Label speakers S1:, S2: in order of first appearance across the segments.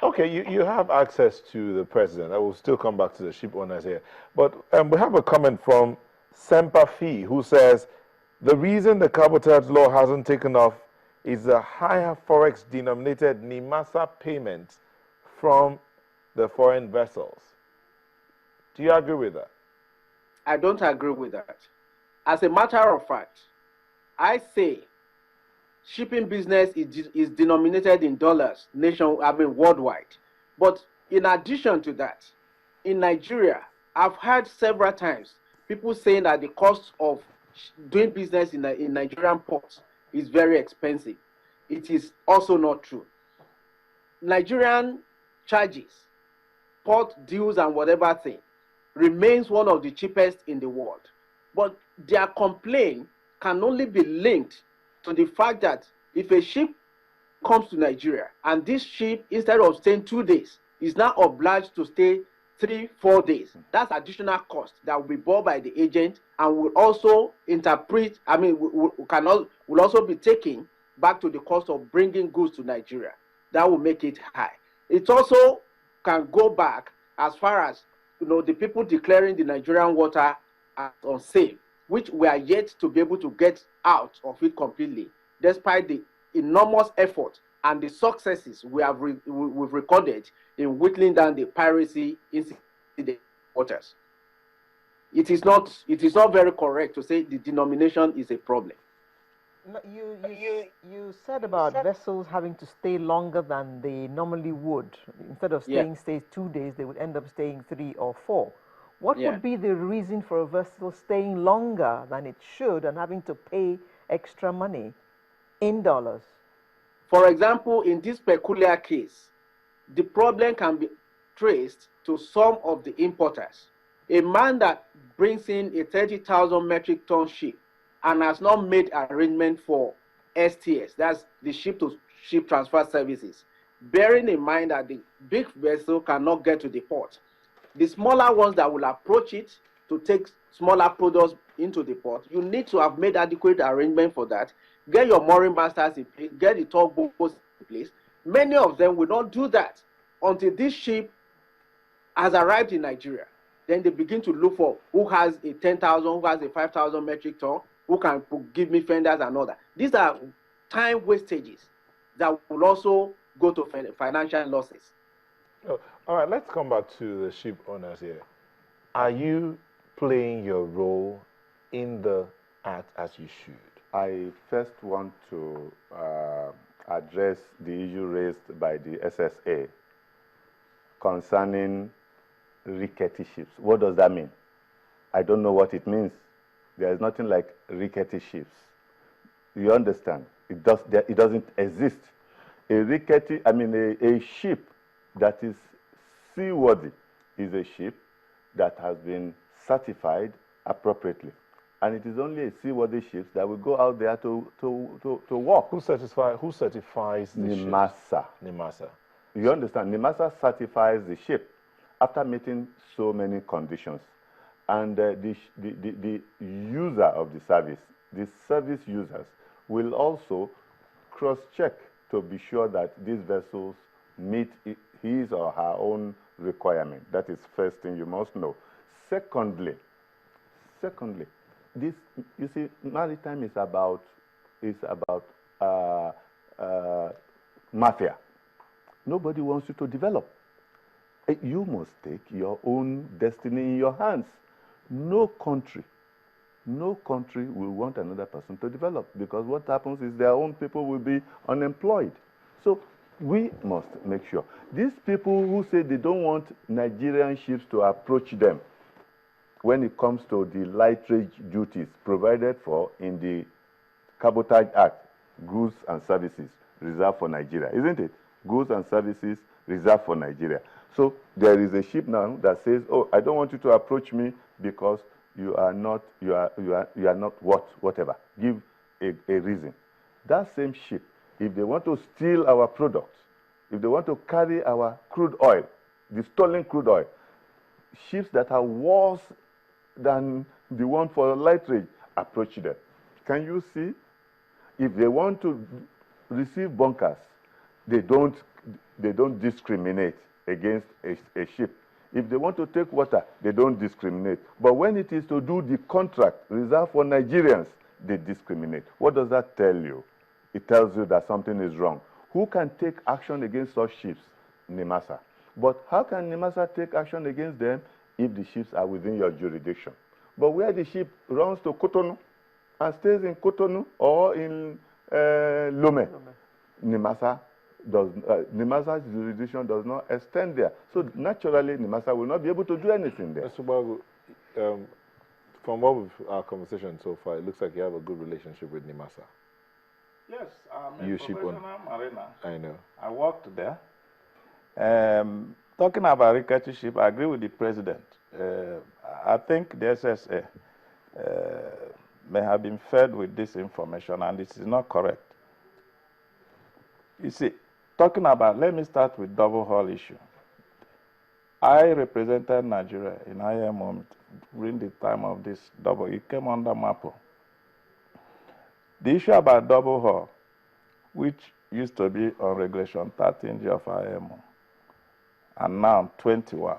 S1: Okay, you have access to the president. I will still come back to the ship owners here. But we have a comment from Semper Fi, who says the reason the cabotage law hasn't taken off is the higher forex denominated NIMASA payment from the foreign vessels. Do you agree with that?
S2: I don't agree with that. As a matter of fact, I say shipping business is denominated in dollars worldwide. But in addition to that, in Nigeria, I've heard several times people saying that the cost of doing business in Nigerian ports is very expensive. It is also not true. Nigerian charges, port dues and whatever thing remains one of the cheapest in the world. But their complaint can only be linked to the fact that if a ship comes to Nigeria and this ship, instead of staying 2 days, is now obliged to stay 3-4 days, that's additional cost that will be borne by the agent and will also interpret, will also be taken back to the cost of bringing goods to Nigeria. That will make it high. It also can go back as far as the people declaring the Nigerian water as unsafe, which we are yet to be able to get out of it completely, despite the enormous effort and the successes we've recorded in whittling down the piracy in the waters. It is not very correct to say the denomination is a problem.
S3: No, you said about vessels having to stay longer than they normally would. Instead of staying, say, 2 days, they would end up staying 3 or 4. What would be the reason for a vessel staying longer than it should and having to pay extra money in dollars?
S2: For example, in this peculiar case, the problem can be traced to some of the importers. A man that brings in a 30,000 metric ton ship and has not made arrangement for STS, that's the ship-to-ship transfer services, bearing in mind that the big vessel cannot get to the port. The smaller ones that will approach it to take smaller products into the port, you need to have made adequate arrangement for that. Get your mooring masters in place, get the tugboats in place. Many of them will not do that until this ship has arrived in Nigeria. Then they begin to look for who has a 10,000, who has a 5,000 metric ton, who can give me fenders and all that. These are time wastages that will also go to financial losses.
S1: Oh, all right, let's come back to the ship owners here. Are you playing your role in the act as you should?
S4: I first want to address the issue raised by the SSA concerning rickety ships. What does that mean? I don't know what it means. There is nothing like rickety ships. You understand? It doesn't exist. A ship that is seaworthy is a ship that has been certified appropriately. And it is only a seaworthy ship that will go out there to work.
S1: Who certifies the
S4: NIMASA.
S1: ship? NIMASA.
S4: You understand? NIMASA certifies the ship after meeting so many conditions. And the user of the service users will also cross-check to be sure that these vessels meet his or her own requirement. That is first thing you must know. Secondly, this, you see, maritime is about mafia. Nobody wants you to develop. You must take your own destiny in your hands. No country will want another person to develop, because what happens is their own people will be unemployed. So we must make sure. These people who say they don't want Nigerian ships to approach them when it comes to the lighterage duties provided for in the Cabotage Act, goods and services reserved for Nigeria, isn't it? Goods and services reserved for Nigeria. So there is a ship now that says, oh, I don't want you to approach me because you are not whatever. Give a reason. That same ship, if they want to steal our products, if they want to carry our crude oil, the stolen crude oil, ships that are worse than the one for lighterage, approach them. Can you see? If they want to receive bunkers, they don't they don't discriminate against a ship. If they want to take water, they don't discriminate. But when it is to do the contract reserved for Nigerians, they discriminate. What does that tell you? It tells you that something is wrong. Who can take action against such ships? NIMASA. But how can NIMASA take action against them if the ships are within your jurisdiction? But where the ship runs to Cotonou and stays in Cotonou or in Lomé, NIMASA's jurisdiction does not extend there. So naturally, NIMASA will not be able to do anything there.
S1: Mr. Bagu, from our conversation so far, it looks like you have a good relationship with NIMASA.
S5: Yes, I'm a professional mariner.
S1: I know.
S5: I worked there. Talking about recreational ship, I agree with the president. I think the SSA may have been fed with this information, and it is not correct. You see, talking about, let me start with double hull issue. I represented Nigeria in IMO during the time of this double. It came under MAPO. The issue about double hull, which used to be on regulation 13G of IMO, and now 21.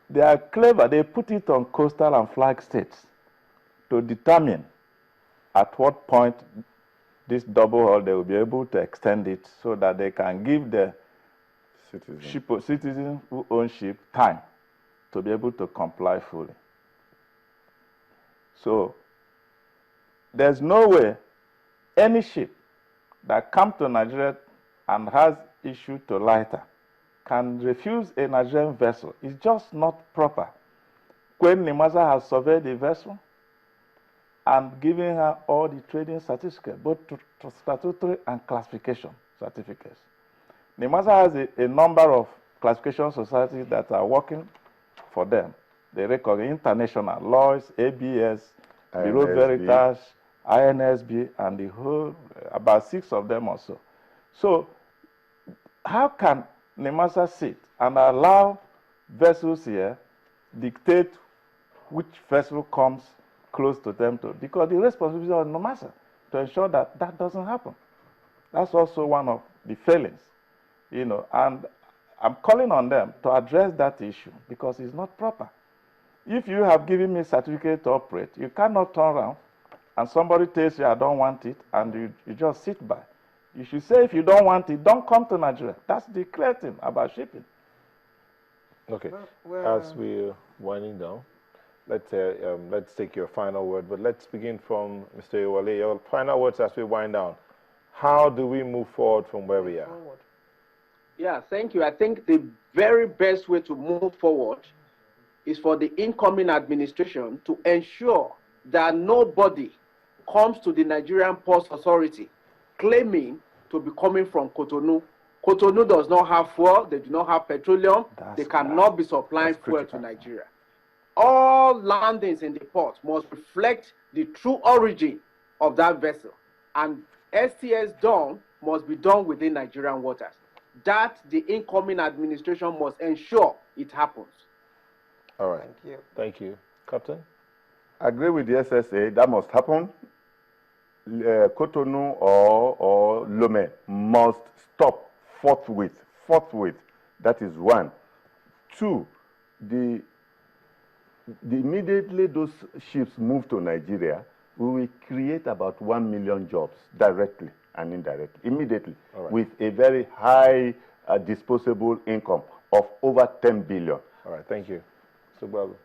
S5: They are clever. They put it on coastal and flag states to determine at what point this double hull, they will be able to extend it so that they can give the citizens who own ship time to be able to comply fully. So there's no way any ship that comes to Nigeria and has issue to lighter can refuse a Nigerian vessel. It's just not proper. When NIMASA has surveyed the vessel and given her all the trading certificates, both statutory and classification certificates. NIMASA has a number of classification societies that are working for them. They recognize international, Lloyd's, ABS, Bureau Veritas, INSB, and the whole, about 6 of them or so. So how can NIMASA sit and allow vessels here dictate which vessel comes close to them to? Because the responsibility of NIMASA to ensure that that doesn't happen. That's also one of the failings, you know, and I'm calling on them to address that issue because it's not proper. If you have given me a certificate to operate, you cannot turn around and somebody tells you, I don't want it, and you just sit by. You should say, if you don't want it, don't come to Nigeria. That's the clear thing about shipping.
S1: Okay. As we're winding down, let's take your final word, but let's begin from Mr. Iwale. Your final words as we wind down. How do we move forward from where we are?
S2: Yeah, thank you. I think the very best way to move forward is for the incoming administration to ensure that nobody comes to the Nigerian Ports Authority claiming to be coming from Cotonou. Cotonou does not have fuel, they do not have petroleum, they cannot be supplying fuel to Nigeria. All landings in the port must reflect the true origin of that vessel, and STS done must be done within Nigerian waters. That the incoming administration must ensure it happens.
S1: All right.
S3: Thank you.
S1: Thank you. Captain?
S4: I agree with the SSA, that must happen. Cotonou or Lomé must stop forthwith. That is one. Two, immediately those ships move to Nigeria, we will create about 1 million jobs directly and indirectly, immediately, with a very high disposable income of over 10 billion.
S1: All right, thank you. So, Babu.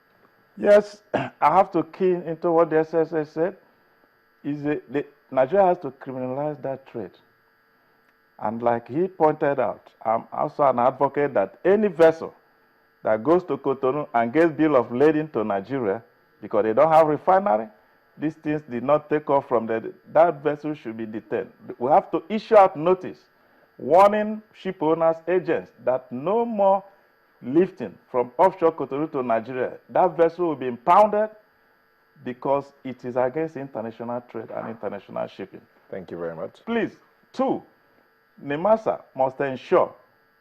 S5: Yes, I have to key into what the SSA said. Nigeria has to criminalize that trade. And like he pointed out, I'm also an advocate that any vessel that goes to Cotonou and gets bill of lading to Nigeria, because they don't have refinery, these things did not take off from there, that vessel should be detained. We have to issue out notice warning ship owners, agents, that no more lifting from offshore Cotonou to Nigeria. That vessel will be impounded because it is against international trade and international shipping.
S1: Thank you very much.
S5: Please, two, NIMASA must ensure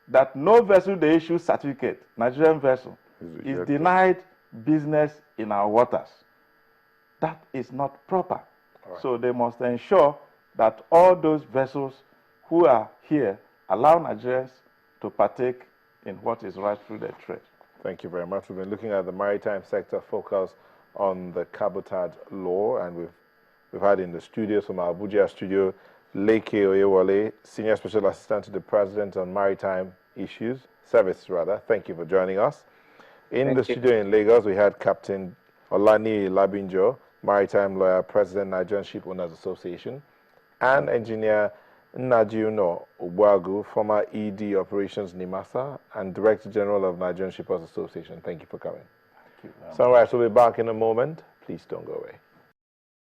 S5: that no vessel they issue certificate, Nigerian vessel, is denied business in our waters. That is not proper. So they must ensure that all those vessels who are here allow Nigerians to partake in what is rightfully their trade.
S1: Thank you very much. We've been looking at the maritime sector focus on the cabotage law, and we've had in the studios from our Abuja studio, Leke Oyewole, Senior Special Assistant to the President on Maritime Issues, Services rather. Thank you for joining us. In the studio in Lagos, we had Captain Olani Labinjo, Maritime Lawyer, President, Nigerian Ship Owners Association, and Engineer Najiuno Ubuagu, former ED Operations NIMASA and Director General of Nigerian Shippers Association. Thank you for coming.
S5: Thank you.
S1: Sunrise will be back in a moment. Please don't go away.